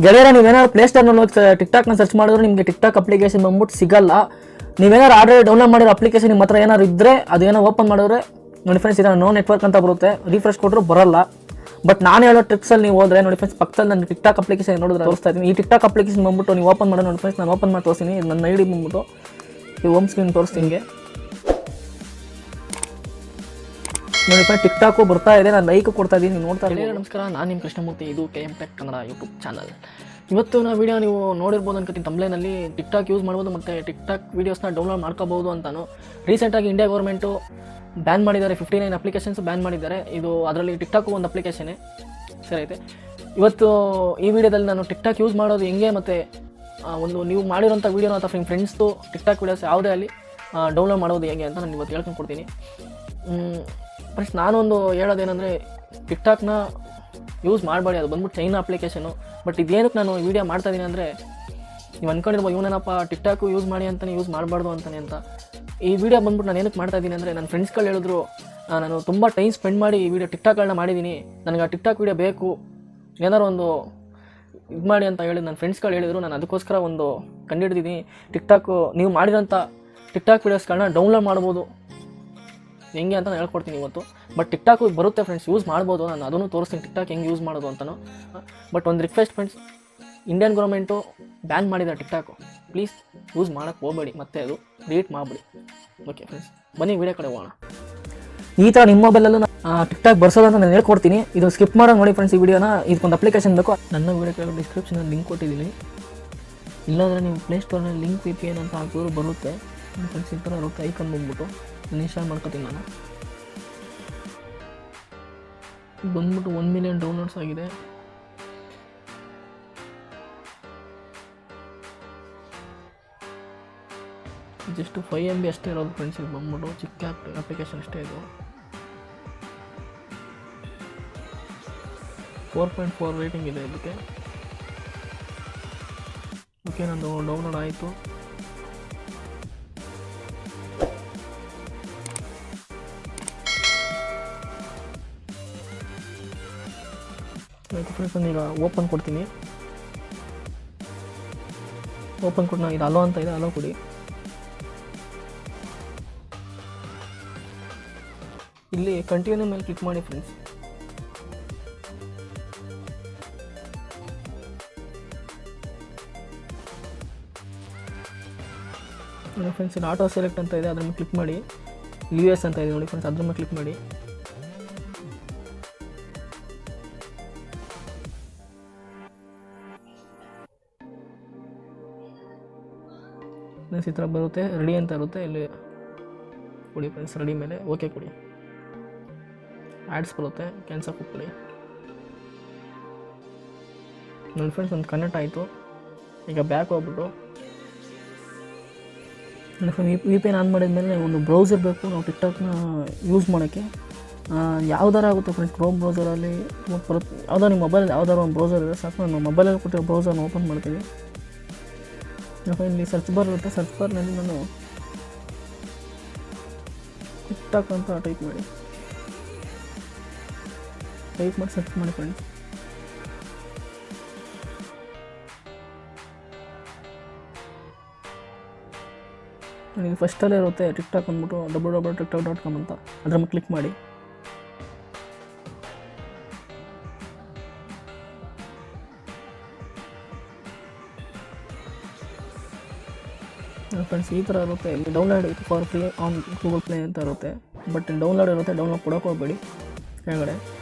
ಗೆಳೆಯರ ನೀವೇನಾದ್ರು ಪ್ಲೇಸ್ಟೋರ್ನಲ್ಲಿ ಹೋಗಿ ಟಿಕ್ಟಾಕ್ನ ಸರ್ಚ್ ಮಾಡಿದ್ರೆ ನಿಮಗೆ ಟಿಕ್ಟಾಕ್ ಅಪ್ಲಿಕೇಶನ್ ಬಂದ್ಬಿಟ್ಟು ಸಿಗಲ್ಲ. ನೀವೇನಾದ್ರು ಆಲ್ರೆಡಿ ಡೌನ್ಲೋಡ್ ಮಾಡಿರೋ ಅಪ್ಲಿಕೇಶನ್ ನಿಮ್ಮ ಹತ್ರ ಏನಾದ್ರು ಇದ್ದರೆ ಅದೇನೋ ಓಪನ್ ಮಾಡಿದ್ರೆ ನೋಡಿ ಫ್ರೆಂಡ್ಸ್ ಇದನ್ನು ನೋ ನೆಟ್ವರ್ಕ್ ಅಂತ ಬರುತ್ತೆ, ರಿಫ್ರೆಶ್ ಕೊಟ್ಟರು ಬರಲ್ಲ. ಬಟ್ ನಾನು ಹೇಳೋ ಟ್ರಿಕ್ಸಲ್ಲಿ ನೀವು ಹೋದರೆ ನೋಡಿ ಫ್ರೆಂಡ್ಸ್ ಪಕ್ಕದಲ್ಲಿ ನಾನು ಟಿಕ್ಟಾಕ್ ಅಪ್ಲಿಕೇಶನ್ ನೋಡಿದ್ರೆ ತೋರಿಸ್ತಾ ಇದ್ದೀನಿ. ಈ ಟಿಕ್ಟಾಕ್ ಅಪ್ಲಿಕೇಶನ್ ಬಂದ್ಬಿಟ್ಟು ನೀವು ಓಪನ್ ಮಾಡಿ ನೋಡಿ ಫ್ರೆಂಡ್ಸ್, ನಾನು ಓಪನ್ ಮಾಡಿ ತೋರಿಸ್ತೀನಿ. ನನ್ನ ಐಡಿ ಬಂದ್ಬಿಟ್ಟು ಈ ಹೋಮ್ ಸ್ಕ್ರೀನ್ ತೋರಿಸ್ತೀನಿ ಹಿಂಗೆ ನೋಡಿ ಫ್ರೆಂಡ್ಸ್. ಟಿಕ್ಟಾಕು ಬರ್ತಾ ಇದೆ, ನಾನು ಲೈಕ್ ಕೊಡ್ತಾ ಇದ್ದೀನಿ, ನೀವು ನೋಡ್ತಾ ಇದ್ದೀನಿ. ನಮಸ್ಕಾರ, ನಾನು ನಿಮ್ಮ ಕೃಷ್ಣಮೂರ್ತಿ, ಇದು TECH ಕನ್ನಡ ಯೂಟ್ಯೂಬ್ ಚಾನಲ್. ಇವತ್ತು ನಾವು ವೀಡಿಯೋ ನೀವು ನೋಡಿರ್ಬೋದು ಅನ್ಕೋತೀನಿ ತಮ್ಲೇನಲ್ಲಿ, ಟಿಕ್ಟಾಕ್ ಯೂಸ್ ಮಾಡ್ಬೋದು ಮತ್ತು ಟಿಕ್ಟಾಕ್ ವೀಡಿಯೋಸ್ನ ಡೌನ್ಲೋಡ್ ಮಾಡ್ಕೋಬೋದು ಅಂತಾನು. ರೀಸೆಂಟಾಗಿ ಇಂಡಿಯಾ ಗೌರ್ಮೆಂಟು ಬ್ಯಾನ್ ಮಾಡಿದ್ದಾರೆ, 59 ಅಪ್ಲಿಕೇಶನ್ಸ್ ಬ್ಯಾನ್ ಮಾಡಿದ್ದಾರೆ. ಇದು ಅದರಲ್ಲಿ ಟಿಕ್ಟಾಕು ಒಂದು ಅಪ್ಲಿಕೇಶನ್ನೇ, ಸರಿ ಐತೆ. ಇವತ್ತು ಈ ವಿಡಿಯೋದಲ್ಲಿ ನಾನು ಟಿಕ್ಟಾಕ್ ಯೂಸ್ ಮಾಡೋದು ಹೆಂಗೆ ಮತ್ತು ಒಂದು ನೀವು ಮಾಡಿರೋಂಥ ವೀಡಿಯೋನ ಅಥವಾ ನಿಮ್ಮ ಫ್ರೆಂಡ್ಸ್ದು ಟಿಕ್ಟಾಕ್ ವೀಡಿಯೋಸ್ ಯಾವುದೇ ಅಲ್ಲಿ ಡೌನ್ಲೋಡ್ ಮಾಡೋದು ಹೇಗೆ ಅಂತ ನಾನು ಇವತ್ತು ಹೇಳ್ಕೊಂಡು ಕೊಡ್ತೀನಿ. ಫ್ರೆಂಡ್ಸ್, ನಾನೊಂದು ಹೇಳೋದೇನೆಂದರೆ ಟಿಕ್ಟಾಕ್ನ ಯೂಸ್ ಮಾಡಬೇಡಿ, ಅದು ಬಂದ್ಬಿಟ್ಟು ಚೈನಾ ಅಪ್ಲಿಕೇಶನು. ಬಟ್ ಇದೇನಕ್ಕೆ ನಾನು ವೀಡಿಯೋ ಮಾಡ್ತಾಯಿದ್ದೀನಿ ಅಂದರೆ ನೀವು ಅಂದ್ಕೊಂಡಿರ್ಬೋದು ಇವನೇನಪ್ಪ ಟಿಕ್ಟಾಕು ಯೂಸ್ ಮಾಡಿ ಅಂತಲೇ ಯೂಸ್ ಮಾಡಬಾರ್ದು ಅಂತಾನೆ ಅಂತ. ಈ ವಿಡಿಯೋ ಬಂದ್ಬಿಟ್ಟು ನಾನು ಏನಕ್ಕೆ ಮಾಡ್ತಾಯಿದ್ದೀನಿ ಅಂದರೆ ನನ್ನ ಫ್ರೆಂಡ್ಸ್ಗಳು ಹೇಳಿದ್ರು, ನಾನು ತುಂಬ ಟೈಮ್ ಸ್ಪೆಂಡ್ ಮಾಡಿ ಈ ವಿಡಿಯೋ ಟಿಕ್ಟಾಕ್ಗಳನ್ನ ಮಾಡಿದ್ದೀನಿ, ನನಗೆ ಆ ಟಿಕ್ಟಾಕ್ ವೀಡಿಯೋ ಬೇಕು, ಏನಾರು ಒಂದು ಇದು ಮಾಡಿ ಅಂತ ಹೇಳಿ ನನ್ನ ಫ್ರೆಂಡ್ಸ್ಗಳು ಹೇಳಿದರು. ನಾನು ಅದಕ್ಕೋಸ್ಕರ ಒಂದು ಕಂಡುಹಿಡಿದಿದ್ದೀನಿ. ಟಿಕ್ಟಾಕು ನೀವು ಮಾಡಿರೋಂಥ ಟಿಕ್ಟಾಕ್ ವೀಡಿಯೋಸ್ಗಳನ್ನ ಡೌನ್ಲೋಡ್ ಮಾಡ್ಬೋದು ಹೆಂಗೆ ಅಂತ ನಾನು ಹೇಳ್ಕೊಡ್ತೀನಿ ಇವತ್ತು. ಬಟ್ ಟಿಕ್ಟಾಕು ಬರುತ್ತೆ ಫ್ರೆಂಡ್ಸ್, ಯೂಸ್ ಮಾಡ್ಬೋದು, ನಾನು ಅದನ್ನು ತೋರಿಸ್ತೀನಿ ಟಿಕ್ಟಾಕ್ ಹೆಂಗೆ ಯೂಸ್ ಮಾಡೋದು ಅಂತಲೂ. ಬಟ್ ಒಂದು request friends, Indian government ban ಮಾಡಿದ್ದಾರೆ ಟಿಕ್ಟಾಕು, ಪ್ಲೀಸ್ ಯೂಸ್ ಮಾಡೋಕ್ಕೆ ಹೋಗಬೇಡಿ, ಮತ್ತೆ ಅದು ಡಿಲೀಟ್ ಮಾಡಿಬಿಡಿ. ಓಕೆ ಫ್ರೆಂಡ್ಸ್, ಬನ್ನಿ ವಿಡಿಯೋ ಕಡೆ ಹೋಗೋಣ. ಈ ಥರ ನಿಮ್ಮ ಮೊಬೈಲಲ್ಲೂ ಟಿಕ್ಟಾಕ್ ಬರ್ಸೋದು ಅಂತ ನಾನು ಹೇಳ್ಕೊಡ್ತೀನಿ. ಇದು ಸ್ಕಿಪ್ ಮಾಡೋದು ನೋಡಿ ಫ್ರೆಂಡ್ಸ್. ಈ ವಿಡಿಯೋನ ಇದಕ್ಕೊಂದು ಅಪ್ಲಿಕೇಶನ್ ಬೇಕು, ನನ್ನ ವಿಡಿಯೋ ಕೆಳಗೆ ಡಿಸ್ಕ್ರಿಪ್ಷನಲ್ಲಿ ಲಿಂಕ್ ಕೊಟ್ಟಿದ್ದೀನಿ. ಇಲ್ಲಾಂದರೆ ನೀವು ಪ್ಲೇಸ್ಟೋರ್ನಲ್ಲಿ ಲಿಂಕ್ VPN ಅಂತ ಹಾಕಿದ್ರು ಬರುತ್ತೆ ಫ್ರೆಂಡ್ಸ್. ಈ ಥರ ಇರುತ್ತೆ ಐಕನ್ ಬಂದ್ಬಿಟ್ಟು ಇನ್ಸ್ಟಾಲ್ ಮಾಡ್ಕೊತೀನಿ ನಾನು. ಬಂದ್ಬಿಟ್ಟು 1 ಮಿಲಿಯನ್ ಡೌನ್ಲೋಡ್ಸ್ ಆಗಿದೆ. ಜಸ್ಟ್ 5 MB ಅಷ್ಟೇ ಇರೋದು ಫ್ರೆಂಡ್ಸ್. ಇದು ಬಂದ್ಬಿಟ್ಟು ಚಿಕ್ಕ ಅಪ್ಲಿಕೇಶನ್ ಅಷ್ಟೇ. ಇದು 4.4 ರೇಟಿಂಗ್ ಇದೆ ಇದಕ್ಕೆ. ಓಕೆ, ನಂದು ಡೌನ್ಲೋಡ್ ಆಯಿತು. ಆಯಿತು ಫ್ರೆಂಡ್ಸ್, ನಾನು ಈಗ ಓಪನ್ ಕೊಡ್ತೀನಿ. ಓಪನ್ ಕೊಟ್ಟು ನಾನು ಇದು ಅಲೋ ಅಂತ ಇದೆ, ಅಲೋ ಕೊಡಿ. ಇಲ್ಲಿ ಕಂಟಿನ್ಯೂ ಮೇಲೆ ಕ್ಲಿಕ್ ಮಾಡಿ ಫ್ರೆಂಡ್ಸ್. ನೋಡಿ ಫ್ರೆಂಡ್ಸ್, ಇಲ್ಲಿ ಆಟೋ ಸೆಲೆಕ್ಟ್ ಅಂತ ಇದೆ, ಅದ್ರ ಮೇಲೆ ಕ್ಲಿಕ್ ಮಾಡಿ. US ಅಂತ ಇದೆ ನೋಡಿ ಫ್ರೆಂಡ್ಸ್, ಅದ್ರ ಮೇಲೆ ಕ್ಲಿಕ್ ಮಾಡಿ. ಈ ಥರ ಬರುತ್ತೆ, ರೆಡಿ ಅಂತ ಇರುತ್ತೆ, ಇಲ್ಲಿ ಕೊಡಿ ಫ್ರೆಂಡ್ಸ್. ರೆಡಿ ಮೇಲೆ ಓಕೆ ಕೊಡಿ. ಆ್ಯಡ್ಸ್ ಬರುತ್ತೆ, ಕ್ಯಾನ್ಸಲ್ ಕೊಟ್ಬಿಡಿ. ನೋಡಿ ಫ್ರೆಂಡ್ಸ್, ಒಂದು ಕನೆಕ್ಟ್ ಆಯಿತು. ಈಗ ಬ್ಯಾಕ್ ಹೋಗ್ಬಿಟ್ಟು ನೋಡಿ ಫ್ರೆಂಡ್, VPN ಆನ್ ಮಾಡಿದ್ಮೇಲೆ ಒಂದು ಬ್ರೌಸರ್ ಬೇಕು ನಾವು ಟಿಕ್ಟಾಕ್ನ ಯೂಸ್ ಮಾಡೋಕ್ಕೆ. ಯಾವ್ದಾರು ಆಗುತ್ತೆ ಫ್ರೆಂಡ್ಸ್, ಕ್ರೋಮ್ ಬ್ರೌಸರಲ್ಲಿ ಬರುತ್ತೆ, ಯಾವುದೋ ನಿಮ್ಮ ಮೊಬೈಲ್ ಯಾವ್ದಾದ್ರು ಒಂದು ಬ್ರೌಸರ್ ಇದೆ ಸಾಕು. ನಾನು ಮೊಬೈಲಲ್ಲಿ ಕೊಟ್ಟಿರೋ ಬ್ರೌಸರ್ನ ಓಪನ್ ಮಾಡ್ತೀನಿ. ಇಲ್ಲಿ ಸರ್ಚ್ ಬಾರ್ ಇರುತ್ತೆ, ಸರ್ಚ್ ಬಾರ್ನಲ್ಲಿ ನಾನು ಟಿಕ್ಟಾಕ್ ಅಂತ ಟೈಪ್ ಮಾಡಿ ಸರ್ಚ್ ಮಾಡಿ ಫ್ರೆಂಡ್ಸ್. ನನಗೆ ಫಸ್ಟಲ್ಲೇ ಇರುತ್ತೆ ಟಿಕ್ಟಾಕ್ ಅಂದ್ಬಿಟ್ಟು www.tiktok.com ಅಂತ, ಅದ್ರ ಮೇಲೆ ಕ್ಲಿಕ್ ಮಾಡಿ. ಫ್ರೆಂಡ್ಸ್, ಈ ಥರ ಇರುತ್ತೆ. ಇಲ್ಲಿ download for free on Google play ಅಂತ ಇರುತ್ತೆ. ಬಟ್ ಡೌನ್ಲೋಡ್ ಇರುತ್ತೆ, ಡೌನ್ಲೋಡ್ ಕೊಡೋಕೆ ಹೋಗಬೇಡಿ. ಕೆಳಗಡೆ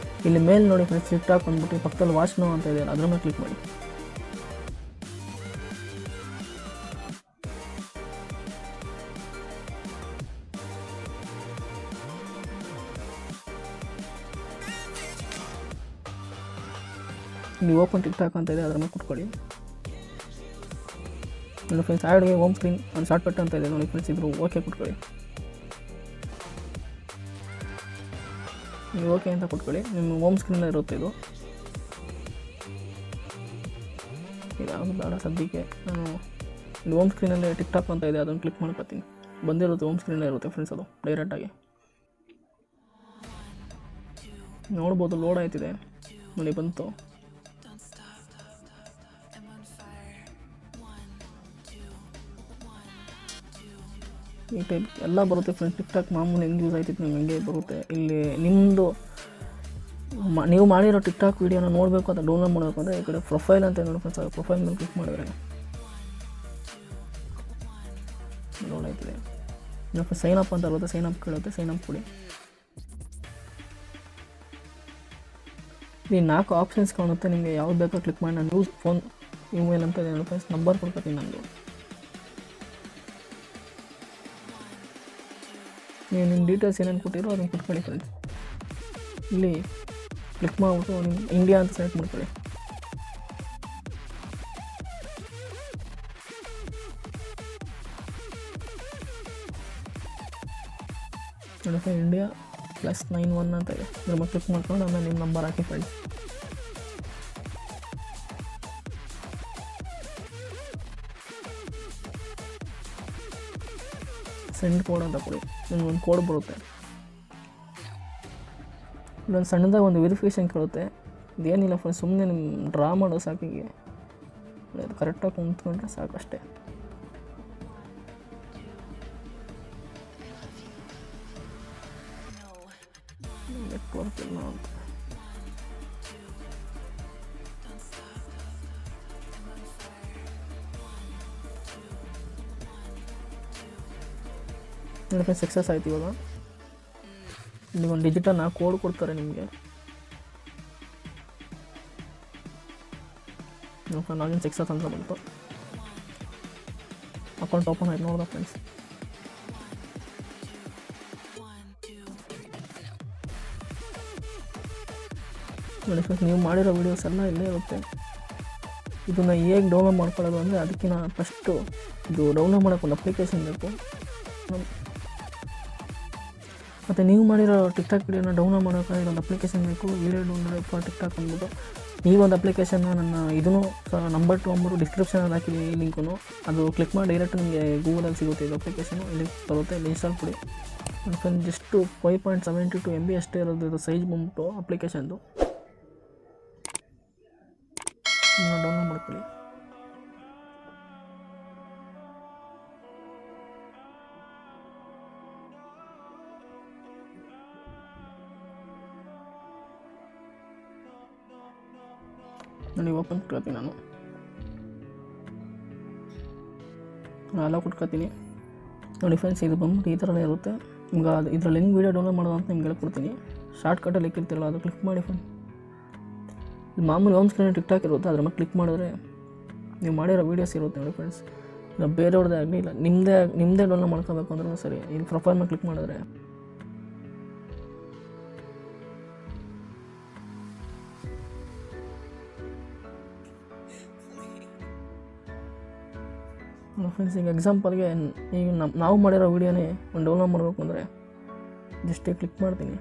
ಇಲ್ಲಿ ಮೇಲ್ ನೋಡಿ ಫ್ರೆಂಡ್ಸ್, ಟಿಕ್ಟಾಕ್ ಬಂದ್ಬಿಟ್ಟು ಪಕ್ಕದಲ್ಲಿ ವಾಚ್ ನೌ ಅಂತ ಇದೆ, ಅದ್ರ ಮೇಲೆ ಕ್ಲಿಕ್ ಮಾಡಿ. ಇಲ್ಲಿ ಓಪನ್ ಟಿಕ್ಟಾಕ್ ಅಂತ ಇದೆ, ಅದ್ರ ಮೇಲೆ ಕೊಟ್ಕೊಳ್ಳಿ. ನೋಡಿ ಫ್ರೆಂಡ್ಸ್, ಆ್ಯಡ್ಗೆ ಹೋಮ್ ಸ್ಕ್ರೀನ್ ಒಂದು ಶಾರ್ಟ್ ಕಟ್ ಅಂತ ಇದೆ ನೋಡಿ ಫ್ರೆಂಡ್ಸ್, ಇದ್ರು ಓಕೆ ಕೊಟ್ಕೊಳ್ಳಿ. ನೀವು ಓಕೆ ಅಂತ ಕೊಟ್ಕೊಳ್ಳಿ. ನಿಮ್ಮ ಹೋಮ್ ಸ್ಕ್ರೀನಲ್ಲಿ ಇರುತ್ತೆ ಇದು. ಯಾವುದು ಬೇಡ ಸದ್ಯಕ್ಕೆ. ನಾನು ಇಲ್ಲಿ ಹೋಮ್ ಸ್ಕ್ರೀನಲ್ಲಿ ಟಿಕ್ಟಾಕ್ ಅಂತ ಇದೆ, ಅದನ್ನು ಕ್ಲಿಕ್ ಮಾಡ್ಕೊತೀನಿ. ಬಂದಿರುತ್ತೆ ಹೋಮ್ ಸ್ಕ್ರೀನಲ್ಲೇ ಇರುತ್ತೆ ಫ್ರೆಂಡ್ಸ್, ಅದು ಡೈರೆಕ್ಟಾಗಿ ನೋಡ್ಬೋದು. ಲೋಡ್ ಆಯ್ತಿದೆ ನೋಡಿ, ಬಂತು. ಈ ಟೈಪ್ ಎಲ್ಲ ಬರುತ್ತೆ ಫ್ರೆಂಡ್ಸ್. ಟಿಕ್ ಟಾಕ್ ಮಾಮೂಲಿ ಹೆಂಗೆ ಯೂಸ್ ಆಯ್ತಿತ್ತು ನಿಮ್ಗೆ ಹಂಗೆ ಬರುತ್ತೆ. ಇಲ್ಲಿ ನಿಮ್ಮದು ನೀವು ಮಾಡಿರೋ ಟಿಕ್ ಟಾಕ್ ವೀಡಿಯೋನ ನೋಡಬೇಕು ಅಂತ ಡೌನ್ಲೋಡ್ ಮಾಡಬೇಕು ಅಂದರೆ ಈ ಕಡೆ ಪ್ರೊಫೈಲ್ ಅಂತ ನೋಡಿ ಫ್ರೆಂಡ್ಸ್. ಪ್ರೊಫೈಲ್ ಮೇಲೆ ಕ್ಲಿಕ್ ಮಾಡಿದ್ರೆ ನೋಡಾಯ್ತದೆ. ಸೈನ್ ಅಪ್ ಅಂತ ಬರುತ್ತೆ, ಸೈನ್ ಅಪ್ ಕೇಳುತ್ತೆ, ಸೈನ್ ಅಪ್ ಕೊಡಿ. ಈ 4 ಆಪ್ಷನ್ಸ್ ಕಾಣುತ್ತೆ, ನಿಮಗೆ ಯಾವ್ದು ಬೇಕೋ ಕ್ಲಿಕ್ ಮಾಡಿ. ನಾನು ಯೂಸ್ ಫೋನ್ ಇಮೇಲ್ ಅಂತ ಇದೆ ಫ್ರೆಂಡ್ಸ್, ನಂಬರ್ ಕೊಡ್ತೀನಿ ನಂದು. ನೀವು ನಿಮ್ಮ ಡೀಟೇಲ್ಸ್ ಏನೇನು ಕೊಟ್ಟಿರೋ ಅದನ್ನು ಕೊಟ್ಕೊಳ್ಳಿ ಫ್ರೆಂಡ್ಸ್. ಇಲ್ಲಿ ಕ್ಲಿಕ್ ಮಾಡಿಬಿಟ್ಟು ನಿಮ್ಮ ಇಂಡಿಯಾ ಅಂತ ಸೆಲೆಕ್ಟ್ ಮಾಡ್ಕೊಳ್ಳಿ. ನೋಡಿ ಇಂಡಿಯಾ +91 ಅಂತ ಇದೆ. ಇದ್ರ ಮೇಲೆ ಕ್ಲಿಕ್ ಮಾಡ್ಕೊಂಡು ಆಮೇಲೆ ನಿಮ್ಮ ನಂಬರ್ ಹಾಕಿ ಫ್ರೆಂಡ್ಸ್. ಸೆಂಡ್ ಕೋಡ್ ಅಂತ ಕೊಡಿ. ನಿಮ್ಗೊಂದು ಕೋಡ್ ಬರುತ್ತೆ. ಇಲ್ಲೊಂದು ಸಣ್ಣದಾಗಿ ಒಂದು ವೆರಿಫಿಕೇಷನ್ ಕೇಳುತ್ತೆ. ಇದೇನಿಲ್ಲ ಫ್ರೆಂಡ್ಸ್, ಸುಮ್ಮನೆ ನಿಮ್ಮ ಡ್ರಾ ಮಾಡೋ ಸಾಕಿಗೆ ಅದು ಕರೆಕ್ಟಾಗಿ ಕುಂತ್ಕೊಂಡ್ರೆ ಸಾಕಷ್ಟೇ. ನೆಟ್ವರ್ಕ್ ಇಲ್ಲ ಅಂತ ನೋಡಿ. ಸಕ್ಸಸ್ ಆಯ್ತು. ಇವಾಗ ಇಲ್ಲಿ ಒಂದು ಡಿಜಿಟಲ್ ಕೋಡ್ ಕೊಡ್ತಾರೆ ನಿಮಗೆ. ನಾಗಿನ ಸಕ್ಸಸ್ ಅಂತ ಬಂತು. ಅಕೌಂಟ್ ಓಪನ್ ಆಯ್ತು ನೋಡ್ದ ಫ್ರೆಂಡ್ಸ್. ನೋಡಿ ಫ್ರೆಂಡ್ಸ್, ನೀವು ಮಾಡಿರೋ ವೀಡಿಯೋಸ್ ಎಲ್ಲ ಇಲ್ಲೇ ಇರುತ್ತೆ. ಇದನ್ನು ಹೇಗೆ ಡೌನ್ಲೋಡ್ ಮಾಡ್ಕೊಳ್ಳೋದು ಅಂದರೆ ಅದಕ್ಕಿಂತ ಫಸ್ಟು ಇದು ಡೌನ್ಲೋಡ್ ಮಾಡೋಕ್ಕೆ ಒಂದು ಅಪ್ಲಿಕೇಶನ್ ಬೇಕು. ಮತ್ತು ನೀವು ಮಾಡಿರೋ ಟಿಕ್ ಟಾಕ್ ವೀಡಿಯೋನ ಡೌನ್ಲೋಡ್ ಮಾಡೋಕ್ಕೆ ಒಂದು ಅಪ್ಲಿಕೇಶನ್ ಬೇಕು. Video download for tick talk ಅಂದ್ಬಿಟ್ಟು ಈ ಒಂದು ಅಪ್ಲಿಕೇಶನ್ನ ನನ್ನ ಇದನ್ನು ನಂಬರ್ 2 ನಂಬರು ಡಿಸ್ಕ್ರಿಪ್ಷನಲ್ಲಿ ಹಾಕಿದ್ದೀನಿ ಈ ಲಿಂಕು. ಅದು ಕ್ಲಿಕ್ ಮಾಡಿ ಡೈರೆಕ್ಟ್ ನಿಮಗೆ ಗೂಗಲಲ್ಲಿ ಸಿಗುತ್ತೆ ಇದು ಅಪ್ಲಿಕೇಶನು. ಇಲ್ಲಿ ಬರುತ್ತೆ, ಇಲ್ಲಿ ಇನ್ಸ್ಟಾಲ್ ಕೊಡಿ. ಫ್ರೆಂಡ್ ಜಸ್ಟು 5.72 MB ಅಷ್ಟೇ ಇರೋದು. ಇದು ಸೈಜ್ ಬಂದ್ಬಿಟ್ಟು ಅಪ್ಲಿಕೇಶನ್ದು ಡೌನ್ಲೋಡ್ ಮಾಡ್ಕೊಳ್ಳಿ. ನೋಡಿ ಓಪನ್ ಕೊಟ್ಕೊತೀನಿ ನಾನು ಎಲ್ಲ ಕೊಟ್ಕೊತೀನಿ. ನೋಡಿ ಫ್ರೆಂಡ್ಸ್, ಇದು ಬಂದ್ಬಿಟ್ಟು ಈ ಥರನೇ ಇರುತ್ತೆ. ನಿಮ್ಗೆ ಅದು ಇದರಲ್ಲಿ ಹೆಂಗೆ ವೀಡಿಯೋ ಡೌನ್ಲೋಡ್ ಮಾಡೋದು ಅಂತ ನಿಮ್ಗೆ ಹೇಳ್ಕೊಡ್ತೀನಿ. ಶಾರ್ಟ್ಕಟ್ಟಲ್ಲಿ ಇಕ್ಕಿರ್ತಿರಲ್ಲ ಅದು ಕ್ಲಿಕ್ ಮಾಡಿ ಫ್ರೆಂಡ್. ಇದು ಮಾಮೂಲಿ ಹೋಮ್ ಸ್ಕ್ರೀನ್ ಟಿಕ್ ಟಾಕ್ ಇರುತ್ತೆ, ಅದ್ರ ಮೇಲೆ ಕ್ಲಿಕ್ ಮಾಡಿದ್ರೆ ನೀವು ಮಾಡಿರೋ ವೀಡಿಯೋಸ್ ಇರುತ್ತೆ ನೋಡಿ ಫ್ರೆಂಡ್ಸ್. ಇಲ್ಲ ಬೇರೆಯವ್ರದ್ದೇ ಆಗಲಿ, ಇಲ್ಲ ನಿಮ್ಮದೇ ಡೌನ್ಲೋಡ್ ಮಾಡ್ಕೋಬೇಕು ಅಂದ್ರೂ ಸರಿ. ಇಲ್ಲಿ ಪ್ರೊಫೈಲ್ ಮೇಲೆ ಕ್ಲಿಕ್ ಮಾಡಿದ್ರೆ ಫ್ರೆಂಡ್ಸ್, ಈಗ ಎಕ್ಸಾಂಪಲ್ಗೆ ಈಗ ನಾವು ಮಾಡಿರೋ ವೀಡಿಯೋನೇ ಒಂದು ಡೌನ್ಲೋಡ್ ಮಾಡಬೇಕು ಅಂದರೆ ಜಸ್ಟೇ ಕ್ಲಿಕ್ ಮಾಡ್ತೀನಿ.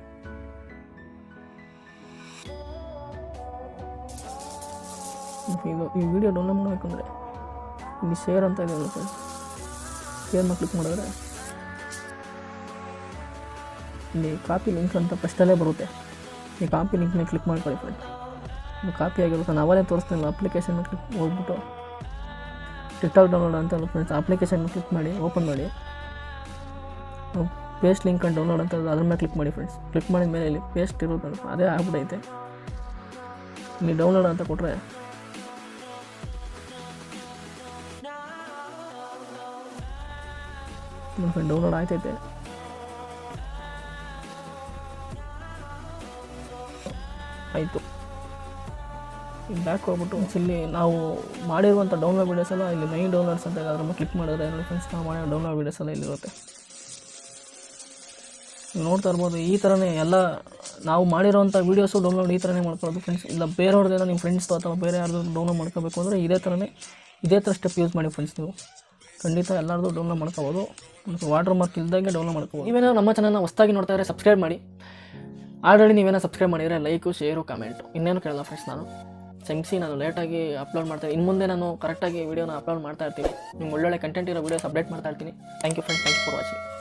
ಇದು ಈ ವಿಡಿಯೋ ಡೌನ್ಲೋಡ್ ಮಾಡಬೇಕಂದ್ರೆ ಇಲ್ಲಿ ಶೇರ್ ಅಂತ ಇದೆ ಫ್ರೆಂಡ್ಸ್. ಶೇರ್ ಮೇಲೆ ಕ್ಲಿಕ್ ಮಾಡಿದ್ರೆ ಇಲ್ಲಿ ಕಾಪಿ ಲಿಂಕ್ ಅಂತ ಫಸ್ಟಲ್ಲೇ ಬರುತ್ತೆ. ಈ ಕಾಪಿ ಲಿಂಕ್ ಮೇಲೆ ಕ್ಲಿಕ್ ಮಾಡ್ಕೊಳ್ಳಿ ಫ್ರೆಂಡ್. ಇದು ಕಾಪಿ ಆಗಿರುತ್ತೆ. ನಾನು ಅವಲೇ ತೋರಿಸ್ತೀನಿ. ಅಪ್ಲಿಕೇಶನ್ ಮೇಲೆ ಕ್ಲಿಕ್ ಹೋಗ್ಬಿಟ್ಟು ಟಿಕ್ ಟಾಕ್ ಡೌನ್ಲೋಡ್ ಅಂತ ಫ್ರೆಂಡ್ಸ್. ಅಪ್ಲಿಕೇಶನ್ ಕ್ಲಿಕ್ ಮಾಡಿ, ಓಪನ್ ಮಾಡಿ, ಪೇಸ್ಟ್ ಲಿಂಕ್ ಅಂಡ್ ಡೌನ್ಲೋಡ್ ಅಂತ ಅದ್ರ ಮೇಲೆ ಕ್ಲಿಕ್ ಮಾಡಿ ಫ್ರೆಂಡ್ಸ್. ಕ್ಲಿಕ್ ಮಾಡಿದ ಮೇಲೆ ಇಲ್ಲಿ ಪೇಸ್ಟ್ ಇರುತ್ತೆ, ಅದೇ ಆಗ್ಬಿಟ್ಟೈತೆ. ಇಲ್ಲಿ ಡೌನ್ಲೋಡ್ ಅಂತ ಕೊಟ್ಟರೆ ಫ್ರೆಂಡ್ ಡೌನ್ಲೋಡ್ ಆಯ್ತೈತೆ. ಆಯಿತು. ಇಲ್ಲಿ ಬ್ಯಾಕ್ ಹೋಗ್ಬಿಟ್ಟು ಇಲ್ಲಿ ನಾವು ಮಾಡಿರುವಂಥ ಡೌನ್ಲೋಡ್ ವೀಡಿಯೋಸ್ ಎಲ್ಲ ಇಲ್ಲಿ ಮೈ ಡೌನ್ಲೋಡ್ಸ್ ಅಂತ ಅದ್ರ ಮೇಲೆ ಕ್ಲಿಕ್ ಮಾಡಿದ್ರೆ ನೋಡಿ ಫ್ರೆಂಡ್ಸ್, ನಾವು ಮಾಡಿರೋ ಡೌನ್ಲೋಡ್ ವೀಡಿಯೋಸ್ ಎಲ್ಲ ಇಲ್ಲಿರುತ್ತೆ. ನೋಡ್ತಾ ಇರ್ಬೋದು. ಈ ಥರನೇ ಎಲ್ಲ ನಾವು ಮಾಡಿರೋವಂಥ ವೀಡಿಯೋಸು ಡೌನ್ಲೋಡ್ ಈ ಥರನೇ ಮಾಡ್ಕೊಳ್ಳೋದು ಫ್ರೆಂಡ್ಸ್. ಇಲ್ಲ ಬೇರೆಯವ್ರದ್ದೇನೋ ನಿಮ್ಮ ಫ್ರೆಂಡ್ಸ್ ಅಥವಾ ಬೇರೆ ಯಾರ್ದು ಡೌನ್ಲೋಡ್ ಮಾಡ್ಕೋಬೇಕು ಅಂದರೆ ಇದೇ ಥರ ಸ್ಟೆಪ್ ಯೂಸ್ ಮಾಡಿ ಫ್ರೆಂಡ್ಸ್. ನೀವು ಖಂಡಿತ ಎಲ್ಲರದು ಡೌನ್ಲೋಡ್ ಮಾಡ್ಕೋಬೋದು. ಮತ್ತು ವಾಟರ್ ಮಾರ್ಕ್ ಇಲ್ದಂಗೆ ಡೌನ್ಲೋಡ್ ಮಾಡ್ಕೋಬೋದು. ನೀವೇನೋ ನಮ್ಮ ಚಾನಲ್ನ ಹೊಸದಾಗಿ ನೋಡ್ತಾ ಇದ್ದರೆ ಸಬ್ಸ್ಕ್ರೈಬ್ ಮಾಡಿ. ಆಲ್ರೆಡಿ ನೀವೇನೋ ಸಬ್ಸ್ಕ್ರೈಬ್ ಮಾಡಿದರೆ ಲೈಕು, ಶೇರು, ಕಮೆಂಟು ಇನ್ನೇನು ಕೇಳಲ್ಲ ಫ್ರೆಂಡ್ಸ್. ನಾನು ಲೇಟಾಗಿ ಅಪ್ಲೋಡ್ ಮಾಡ್ತೀನಿ. ಇನ್ನು ಮುಂದೆ ನಾನು ಕರೆಕ್ಟಾಗಿ ವೀಡಿಯೋನ ಅಪ್ಲೋಡ್ ಮಾಡ್ತಾ ಇರ್ತೀನಿ. ನಿಮ್ಗೆ ಒಳ್ಳೊಳ್ಳೆ ಕಂಟೆಂಟ್ ಇರೋ ವೀಡಿಯೋಸ್ ಅಪ್ಡೇಟ್ ಮಾಡ್ತಾ ಇರ್ತೀನಿ. Thank you friends. Thank you for watching.